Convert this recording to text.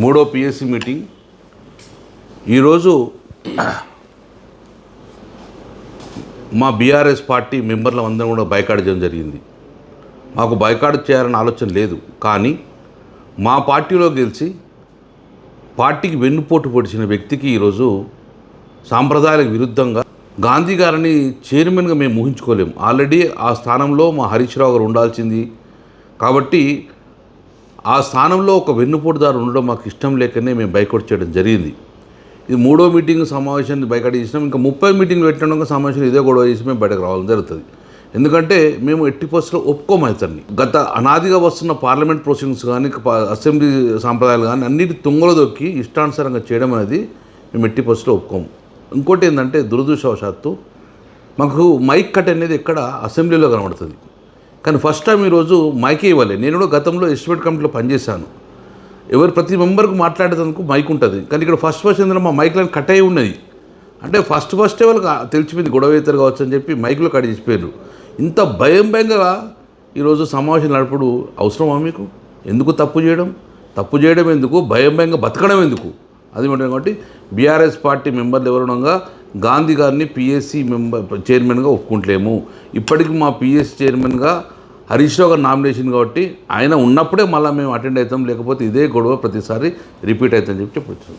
మూడో PSC meeting ఈరోజు మా బీఆర్ఎస్ పార్టీ మెంబర్ల అందరం కూడా బైకాట్ చేయడం జరిగింది. మాకు బైకాట్ చేయాలన్న ఆలోచన లేదు, కానీ మా పార్టీలో గెలిచి పార్టీకి వెన్నుపోటు పొడిచిన వ్యక్తికి ఈరోజు సాంప్రదాయాలకు విరుద్ధంగా గాంధీ గారిని చైర్మన్గా మేము ఊహించుకోలేము. ఆల్రెడీ ఆ స్థానంలో మా హరీష్ రావు గారు ఉండాల్సింది కాబట్టి ఆ స్థానంలో ఒక వెన్నుపోటుదారు ఉండడం మాకు ఇష్టం లేకనే మేము బైకాట్ చేయడం జరిగింది. ఇది మూడో మీటింగ్ సమావేశాన్ని బైకాట్ చేసినాం. ఇంకా 30 మీటింగ్లు పెట్టడం సమావేశం ఇదే గొడవ చేసి మేము బయటకు రావడం జరుగుతుంది. ఎందుకంటే మేము ఎట్టి పరిస్థితుల్లో ఒప్పుకోమవుతాన్ని గత అనాదిగా వస్తున్న పార్లమెంట్ ప్రొసీడింగ్స్ కానీ అసెంబ్లీ సాంప్రదాయాలు కానీ అన్నిటి తుంగలో దొక్కి ఇష్టానుసారంగా చేయడం అనేది మేము ఎట్టి పరిస్థితుల్లో ఒప్పుకోము. ఇంకోటి ఏంటంటే దురదృష్టవశాత్తు మాకు మైక్ కట్ అనేది ఎక్కడ అసెంబ్లీలో కనబడుతుంది, కానీ ఫస్ట్ టైం ఈరోజు మైకే ఇవ్వాలి. నేను కూడా గతంలో ఎస్టిమేట్ కమిటీలో పనిచేశాను. ప్రతి మెంబర్కు మాట్లాడేందుకు మైక్ ఉంటుంది, కానీ ఇక్కడ ఫస్ట్ ఏంటంటే మా మైక్లను కట్ అయి ఉన్నది. అంటే ఫస్ట్ వాళ్ళకి తెలిసిపోయింది గొడవ అవుతారు కావచ్చు అని చెప్పి మైకులో కట్ చేసిపోయారు. ఇంత భయంగా ఈరోజు సమావేశం నడుపుడు అవసరమా మీకు? ఎందుకు తప్పు చేయడం ఎందుకు? భయంగా బతకడం ఎందుకు? అది కాబట్టి బీఆర్ఎస్ పార్టీ మెంబర్లు ఎవరునగా గాంధీ గారిని పిఎస్సి చైర్మన్గా ఒప్పుకుంటలేము. ఇప్పటికి మా పిఎస్సి చైర్మన్గా హరీష్ రావు గారు నామినేషన్ కాబట్టి ఆయన ఉన్నప్పుడే మళ్ళీ మేము అటెండ్ అవుతాం, లేకపోతే ఇదే గొడవ ప్రతిసారి రిపీట్ అవుతుందని చెప్పి చెప్పొచ్చు.